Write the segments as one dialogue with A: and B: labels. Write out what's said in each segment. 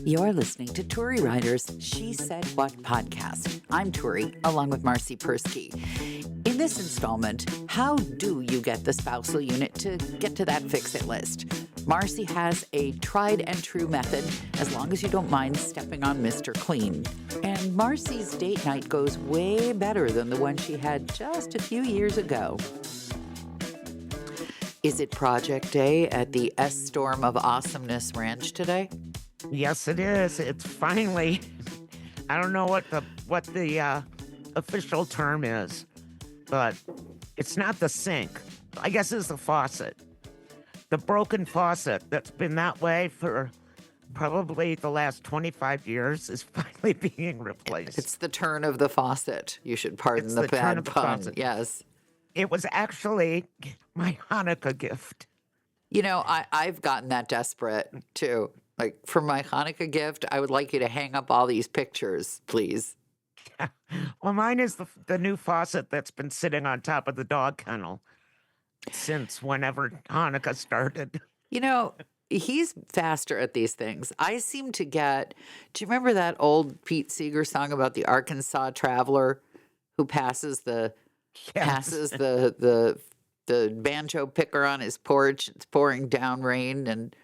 A: You're listening to Turi Ryder's She Said What podcast. I'm Turi, along with Marci Persky. In this installment, how do you get the spousal unit to get to that Fixit list? Marci has a tried and true method, as long as you don't mind stepping on Mr. Clean. And Marci's date night goes way better than the one she had just a few years ago. Is it Project Day at the S-Storm of Awesomeness Ranch today?
B: Yes, it is. It's finally, I don't know what the official term is, but it's not the sink. I guess it's the faucet. The broken faucet that's been that way for probably the last 25 years is finally being replaced.
A: It's the turn of the faucet. You should pardon the bad pun. Yes.
B: It was actually my Hanukkah gift.
A: You know, I've gotten that desperate too. Like, for my Hanukkah gift, I would like you to hang up all these pictures, please.
B: Yeah. Well, mine is the new faucet that's been sitting on top of the dog kennel since whenever Hanukkah started.
A: You know, he's faster at these things. I seem to get, do you remember that old Pete Seeger song about the Arkansas traveler who passes the banjo picker on his porch? It's pouring down rain and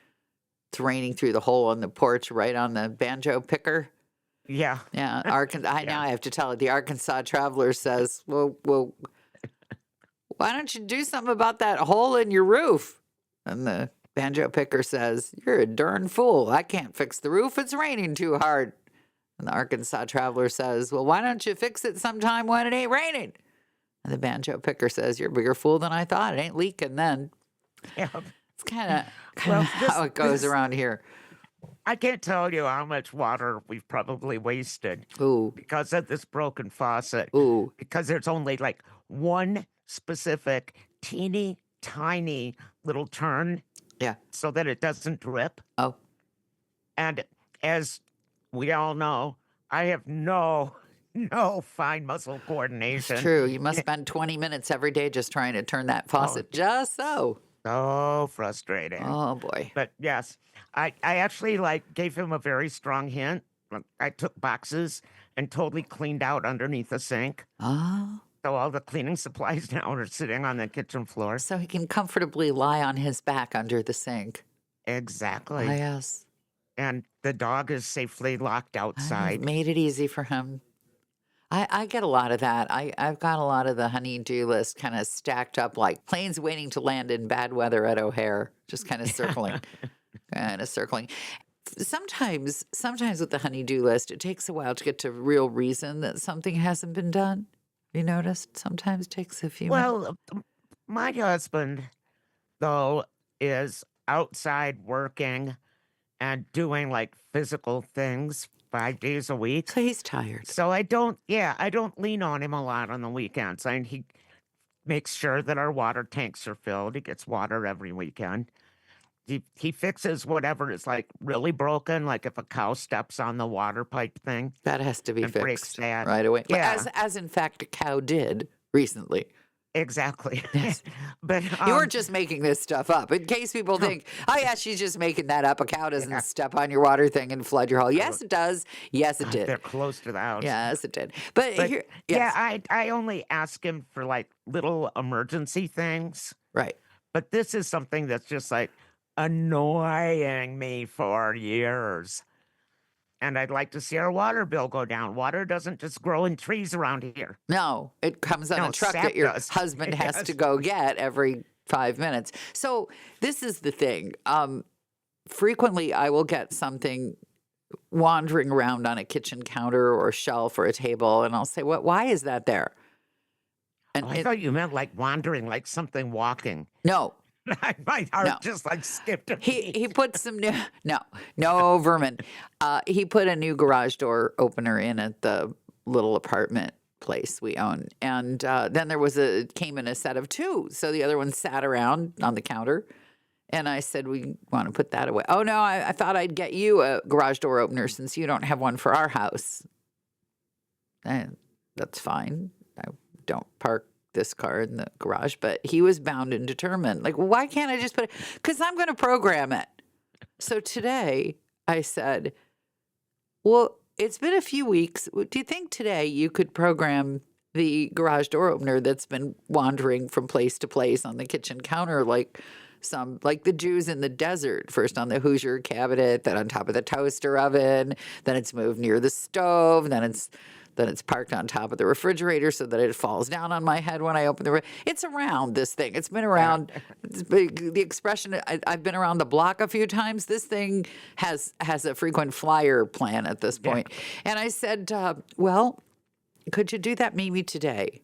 A: it's raining through the hole on the porch right on the banjo picker.
B: Yeah.
A: Yeah. Now I have to tell it. The Arkansas traveler says, well, why don't you do something about that hole in your roof? And the banjo picker says, you're a darn fool. I can't fix the roof. It's raining too hard. And the Arkansas traveler says, well, why don't you fix it sometime when it ain't raining? And the banjo picker says, you're a bigger fool than I thought. It ain't leaking then.
B: Yeah.
A: It's kind of how it goes around here.
B: I can't tell you how much water we've probably wasted because of this broken faucet. Because there's only like one specific teeny tiny little turn.
A: Yeah.
B: So that it doesn't drip.
A: Oh.
B: And as we all know, I have no fine muscle coordination.
A: It's true. You must spend 20 minutes every day just trying to turn that faucet just so.
B: So frustrating.
A: Oh, boy.
B: But yes, I actually gave him a very strong hint. I took boxes and totally cleaned out underneath the sink.
A: Oh.
B: So all the cleaning supplies now are sitting on the kitchen floor.
A: So he can comfortably lie on his back under the sink.
B: Exactly.
A: Yes.
B: And the dog is safely locked outside.
A: I've made it easy for him. I get a lot of that. I've got a lot of the honey-do list kind of stacked up like planes waiting to land in bad weather at O'Hare, just kind of circling. Sometimes with the honey-do list, it takes a while to get to real reason that something hasn't been done. You noticed? Sometimes it takes a few minutes.
B: Well, my husband, though, is outside working and doing physical things 5 days a week.
A: So he's tired.
B: So I don't lean on him a lot on the weekends. He makes sure that our water tanks are filled. He gets water every weekend. He fixes whatever is really broken, like if a cow steps on the water pipe thing.
A: That has to be
B: and
A: fixed
B: breaks that.
A: right away.
B: Yeah.
A: As in fact a cow did recently.
B: Exactly.
A: Yes.
B: But
A: you weren't just making this stuff up. In case people think, oh, yeah, she's just making that up. A cow doesn't step on your water thing and flood your hole. Yes, it does. Yes, it did.
B: They're close to the house.
A: Yes, it did. But here, yes.
B: Yeah, I only ask him for little emergency things.
A: Right.
B: But this is something that's just annoying me for years. And I'd like to see our water bill go down. Water doesn't just grow in trees around here.
A: No, it comes on a truck that your husband has to go get every 5 minutes. So this is the thing. Frequently, I will get something wandering around on a kitchen counter or shelf or a table, and I'll say, "What? Why is that there?" And
B: I thought you meant wandering, like something walking.
A: No.
B: My heart just skipped a beat.
A: He put some new no vermin. He put a new garage door opener in at the little apartment place we own, and then came in a set of two. So the other one sat around on the counter, and I said, "We want to put that away." Oh no, I thought I'd get you a garage door opener since you don't have one for our house. And that's fine. I don't park this car in the garage, but he was bound and determined. Why can't I just put it? Because I'm going to program it. So today I said, Well, it's been a few weeks. Do you think today you could program the garage door opener that's been wandering from place to place on the kitchen counter like the Jews in the desert, first on the Hoosier cabinet, then on top of the toaster oven, then it's moved near the stove, then it's parked on top of the refrigerator so that it falls down on my head when I open it's around this thing. It's been around. The expression, I've been around the block a few times. This thing has a frequent flyer plan at this point. And I said, well, could you do that maybe today?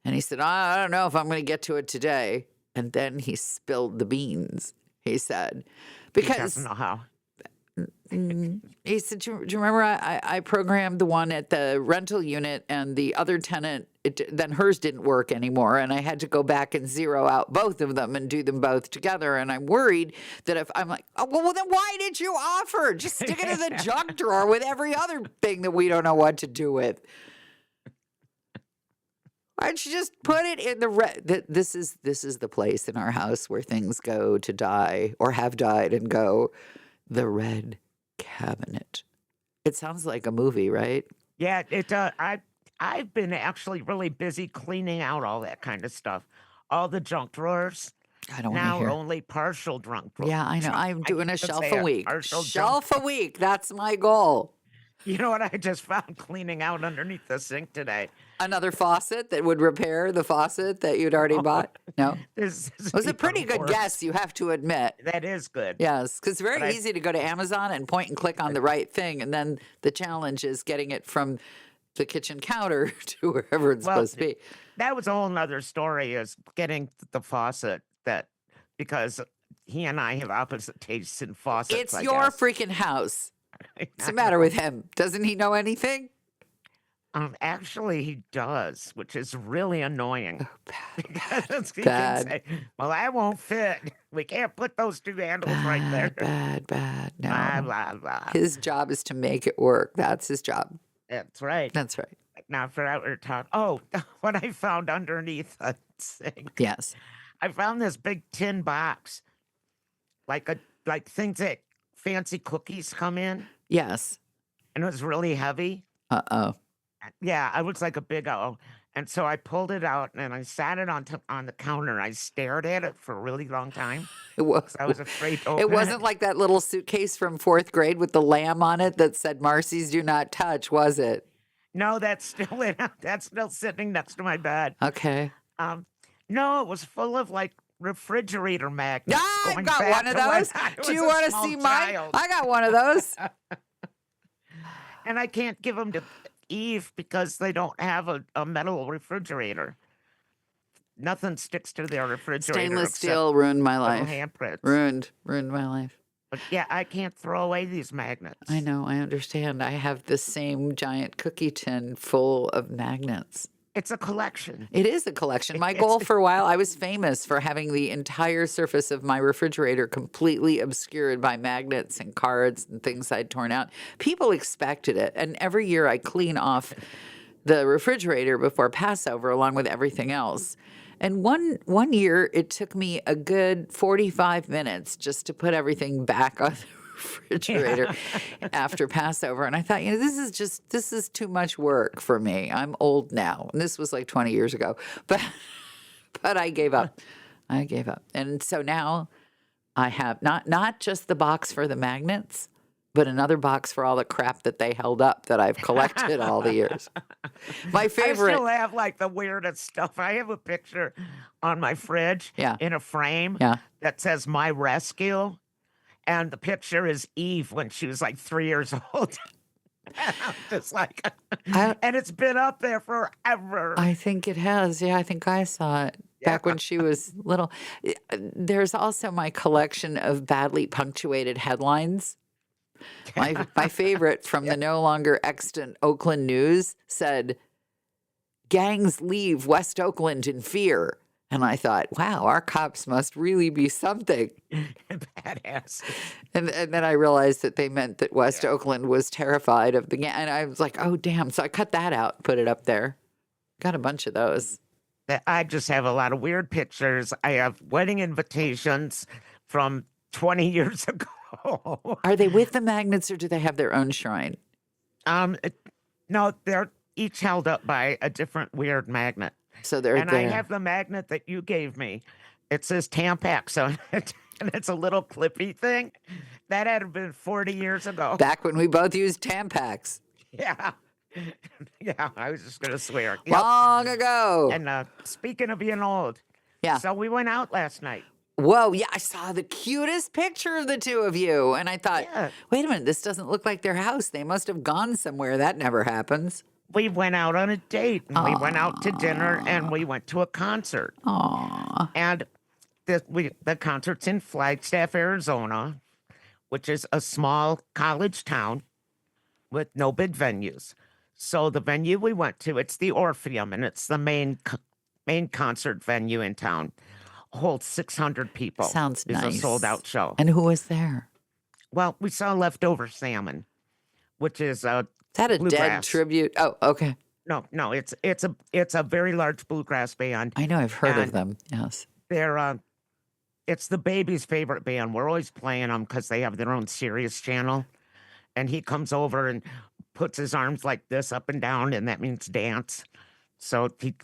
A: And he said, I don't know if I'm going to get to it today. And then he spilled the beans, he said. Because
B: he doesn't know how.
A: He said, do you remember I programmed the one at the rental unit and the other tenant, then hers didn't work anymore. And I had to go back and zero out both of them and do them both together. And I'm worried that if I'm like, oh, well, then why did you offer? Just stick it in the junk drawer with every other thing that we don't know what to do with. Why don't you just put it in the red? This is the place in our house where things go to die or have died and go. The red cabinet. It sounds like a movie, right?
B: Yeah, it does. I've been actually really busy cleaning out all that kind of stuff. All the junk drawers.
A: I don't want
B: Now
A: to hear.
B: only partial junk drawers.
A: Yeah, I know. I'm doing a shelf
B: say
A: a
B: a
A: week.
B: partial
A: Shelf a week. That's my goal.
B: You know what I just found cleaning out underneath the sink today?
A: Another faucet that would repair the faucet that you'd already bought? No?
B: This
A: It was a pretty good guess, you have to admit.
B: That is good.
A: Yes, because it's very easy to go to Amazon and point and click on the right thing. And then the challenge is getting it from the kitchen counter to wherever it's supposed to be.
B: That was a whole nother story, is getting the faucet, because he and I have opposite tastes in faucets.
A: It's
B: I
A: your
B: guess.
A: freaking house. What's the matter with him? Doesn't he know anything?
B: Actually, he does, which is really annoying. Because he
A: Bad.
B: can say, well, that won't fit. We can't put those two handles right there.
A: Bad. No.
B: Blah, blah, blah.
A: His job is to make it work. That's his job.
B: That's right.
A: That's right.
B: Now, for that, we're talking. Oh, what I found underneath the sink.
A: Yes.
B: I found this big tin box, like things that fancy cookies come in,
A: Yes.
B: and it was really heavy.
A: Uh-oh.
B: Yeah, it was like a big O. And so I pulled it out and I sat it on the counter. I stared at it for a really long time.
A: It was.
B: I was afraid to open
A: It wasn't like that little suitcase from fourth grade with the lamb on it that said Marci's do not touch, was it?
B: No, that's still sitting next to my bed.
A: Okay.
B: No, it was full of like refrigerator magnets.
A: I
B: going
A: got
B: back
A: one of
B: to when
A: those.
B: I
A: Do you
B: was a
A: want to
B: small
A: see mine?
B: child.
A: I got one of those.
B: And I can't give them to Eve because they don't have a metal refrigerator. Nothing sticks to their refrigerator.
A: Stainless
B: except
A: steel ruined my
B: little
A: life.
B: handprints.
A: Ruined my life.
B: But yeah, I can't throw away these magnets.
A: I know, I understand. I have the same giant cookie tin full of magnets.
B: It's a collection.
A: It is a collection. My goal for a while, I was famous for having the entire surface of my refrigerator completely obscured by magnets and cards and things I'd torn out. People expected it. And every year I clean off the refrigerator before Passover along with everything else. And one year it took me a good 45 minutes just to put everything back on the refrigerator after Passover. And I thought, this is too much work for me. I'm old now. And this was like 20 years ago. But I gave up. I gave up. And so now I have not just the box for the magnets, but another box for all the crap that they held up that I've collected all the years. My favorite.
B: I still have like the weirdest stuff. I have a picture on my fridge in a frame that says "My Rescue," and the picture is Eve when she was like 3 years old. And I'm just like, and it's been up there forever.
A: I think it has. Yeah, I think I saw it back when she was little. There's also my collection of badly punctuated headlines. My favorite from the no longer extant Oakland News said, "Gangs leave West Oakland in fear." And I thought, wow, our cops must really be something.
B: Badass.
A: And then I realized that they meant that West Oakland was terrified of the gang. And I was like, oh, damn. So I cut that out, put it up there. Got a bunch of those.
B: I just have a lot of weird pictures. I have wedding invitations from 20 years ago. Oh.
A: Are they with the magnets or do they have their own shrine?
B: It, no, they're each held up by a different weird magnet.
A: So they're
B: And I
A: there.
B: have the magnet that you gave me. It says Tampax on it, and it's a little clippy thing. That had been 40 years ago.
A: Back when we both used Tampax.
B: Yeah. Yeah, I was just going to swear. Yep.
A: Long ago.
B: And speaking of being old,
A: Yeah.
B: so we went out last night.
A: Whoa, yeah, I saw the cutest picture of the two of you. And I thought,
B: Yeah.
A: wait a minute, this doesn't look like their house. They must have gone somewhere. That never happens.
B: We went out on a date, and we went out to dinner, and we went to a concert.
A: Aw.
B: And the concert's in Flagstaff, Arizona, which is a small college town with no big venues. So the venue we went to, it's the Orpheum, and it's the main concert venue in town. Holds 600 people.
A: Sounds
B: It's
A: nice.
B: a sold-out show.
A: And who was there?
B: Well, we saw Leftover Salmon, which is
A: Is that a dead
B: bluegrass.
A: tribute? Oh, okay.
B: No, it's a very large bluegrass band.
A: I know I've heard of
B: And
A: them. Yes.
B: They're it's the baby's favorite band. We're always playing them because they have their own Sirius channel, and he comes over and puts his arms like this up and down, and that means dance. So he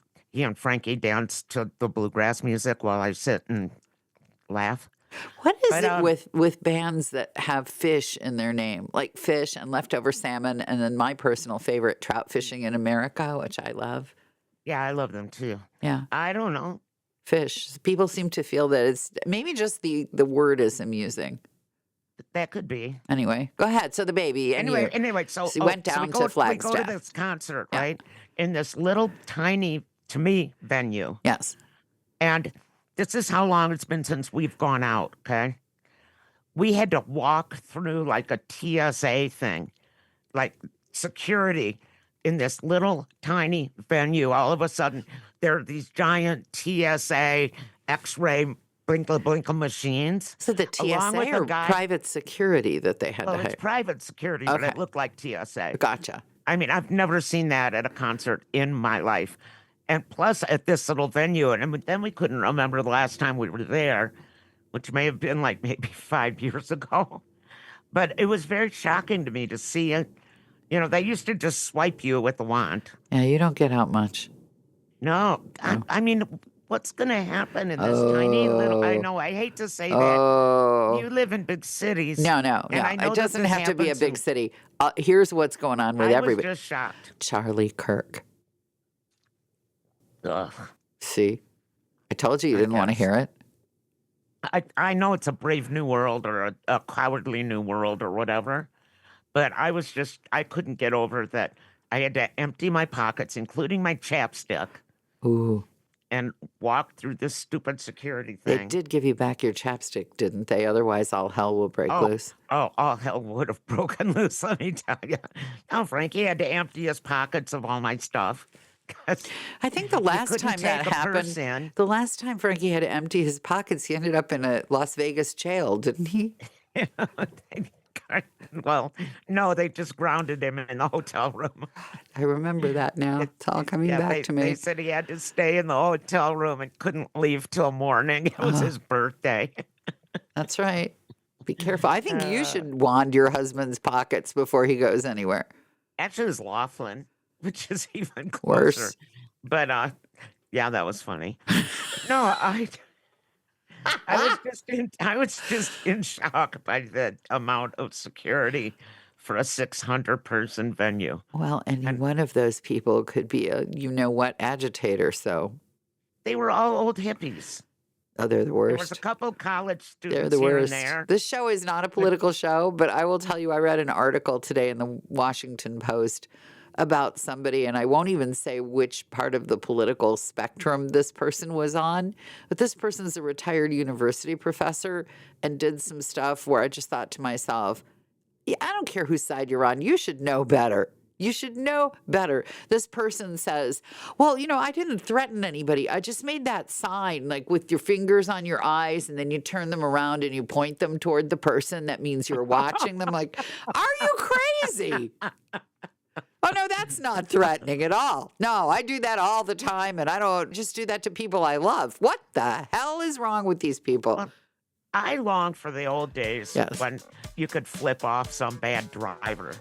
B: and Frankie dance to the bluegrass music while I sit and laugh.
A: What is
B: But,
A: it with bands that have fish in their name, like fish and leftover salmon, and then my personal favorite, trout fishing in America, which I love.
B: Yeah, I love them too.
A: Yeah,
B: I don't know.
A: fish. People seem to feel that it's maybe just the word is amusing.
B: That could be.
A: Anyway, go ahead. So the baby. And
B: Anyway, so
A: you went
B: so
A: down
B: we
A: to
B: go, We go
A: Flagstaff.
B: to this concert,
A: Yeah.
B: right? In this little tiny, to me, venue.
A: Yes.
B: And this is how long it's been since we've gone out, okay? We had to walk through like a TSA thing, like security in this little tiny venue. All of a sudden, there are these giant TSA X-ray blinkle machines.
A: So the
B: along with
A: TSA
B: a
A: or
B: guy-
A: private security that they had
B: Well,
A: to
B: it's
A: hire?
B: private security, but
A: Okay.
B: it looked like TSA.
A: Gotcha.
B: I mean, I've never seen that at a concert in my life. And plus at this little venue, and then we couldn't remember the last time we were there, which may have been like maybe 5 years ago. But it was very shocking to me to see it. You know, they used to just swipe you with a wand.
A: Yeah, you don't get out much.
B: No, I mean, what's going to happen in this tiny little, I
A: Oh.
B: know, I hate to say that.
A: Oh.
B: You live in big cities.
A: No.
B: and I know
A: It
B: that
A: doesn't
B: this
A: have to be a
B: happens
A: big
B: in-
A: city. Here's what's going on with
B: I was
A: everybody.
B: just shocked.
A: Charlie Kirk.
B: Ugh.
A: See? I told you you
B: I
A: didn't want to
B: guess.
A: hear it.
B: I know it's a brave new world or a cowardly new world or whatever, but I couldn't get over that. I had to empty my pockets, including my chapstick,
A: Ooh.
B: and walk through this stupid security
A: They
B: thing.
A: did give you back your chapstick, didn't they? Otherwise, all hell will break loose.
B: Oh, all hell would have broken loose, let me tell you. Now, Frankie had to empty his pockets of all my stuff. 'Cause
A: I think the
B: he
A: last
B: couldn't
A: time that
B: take a purse
A: happened,
B: in.
A: the last time Frankie had to empty his pockets, he ended up in a Las Vegas jail, didn't he?
B: Well, no, they just grounded him in the hotel room.
A: I remember that now. It's all coming
B: Yeah,
A: back to me.
B: they said he had to stay in the hotel room and couldn't leave till morning. It was his birthday.
A: That's right. Be careful. I think you should wand your husband's pockets before he goes anywhere.
B: Actually, it was Laughlin, which is even closer.
A: Worse.
B: But yeah, that was funny. No, I was just in shock by the amount of security for a 600-person venue.
A: Well, and one of those people could be a you-know-what agitator, so
B: They were all old hippies.
A: they're the
B: There was
A: worst.
B: a couple college students
A: They're the
B: here
A: worst.
B: and there.
A: This show is not a political show, but I will tell you, I read an article today in the Washington Post about somebody, and I won't even say which part of the political spectrum this person was on, but this person's a retired university professor and did some stuff where I just thought to myself, yeah, I don't care whose side you're on. You should know better. You should know better. This person says, well, I didn't threaten anybody. I just made that sign, like with your fingers on your eyes, and then you turn them around and you point them toward the person. That means you're watching them. Like, are you crazy? Oh, no, that's not threatening at all. No, I do that all the time, and I don't just do that to people I love. What the hell is wrong with these people?
B: I long for the old days
A: Yes.
B: when you could flip off some bad driver.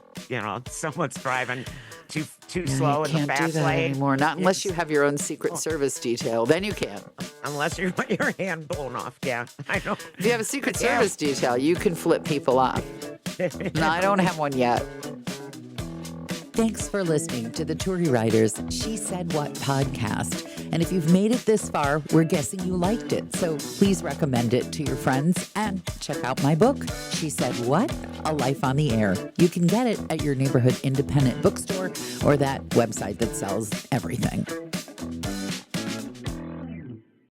B: Someone's driving too
A: Yeah,
B: slow
A: you
B: in the
A: can't do
B: fast
A: that
B: lane.
A: anymore. Not unless
B: It's-
A: you have your own Secret Service detail. Then you can.
B: Unless you want your hand blown off. Yeah, I know.
A: If you have a Secret
B: Yeah.
A: Service detail, you can flip people off. No, I don't have one yet. Thanks for listening to the Turi Riders She Said What podcast. And if you've made it this far, we're guessing you liked it. So please recommend it to your friends and check out my book, She Said What? A Life on the Air. You can get it at your neighborhood independent bookstore or that website that sells everything.